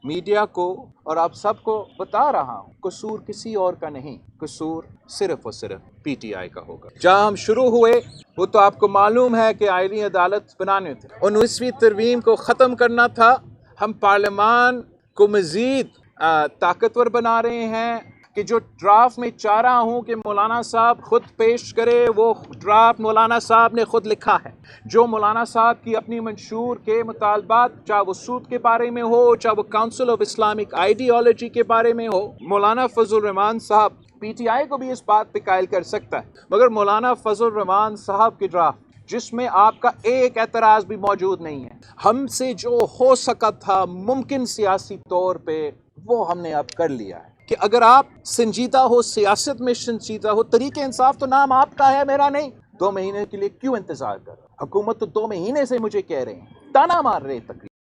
Media کو اور آپ سب کو بتا رہا ہوں، قصور کسی اور کا نہیں، قصور صرف اور صرف پی ٹی آئی کا ہوگا۔ جہاں ہم شروع ہوئے وہ تو آپ کو معلوم ہے کہ آئینی عدالت بنانے تھے، 19ویں ترمیم کو ختم کرنا تھا، ہم پارلیمان کو مزید طاقتور بنا رہے ہیں کہ جو ڈرافٹ میں چاہ رہا ہوں کہ مولانا صاحب خود پیش کرے، وہ ڈرافٹ مولانا صاحب نے خود لکھا ہے، جو مولانا صاحب کی اپنی منشور کے مطالبات، چاہے وہ سود کے بارے میں ہو، چاہے وہ کاؤنسل آف اسلامک آئیڈیالوجی کے بارے میں ہو۔ مولانا فضل الرحمان صاحب پی ٹی آئی کو بھی اس بات پہ قائل کر سکتا ہے، مگر مولانا فضل الرحمان صاحب کے ڈرافٹ جس میں آپ کا ایک اعتراض بھی موجود نہیں ہے، ہم سے جو ہو سکا تھا ممکن سیاسی طور پہ وہ ہم نے اب کر لیا ہے کہ اگر آپ سنجیدہ ہو، سیاست میں سنجیدہ ہو، طریق انصاف تو نام آپ کا ہے، میرا نہیں، 2 مہینے کے لیے کیوں انتظار کر رہا؟ حکومت تو 2 مہینے سے مجھے کہہ رہے ہیں، تانا مار رہے تقریباً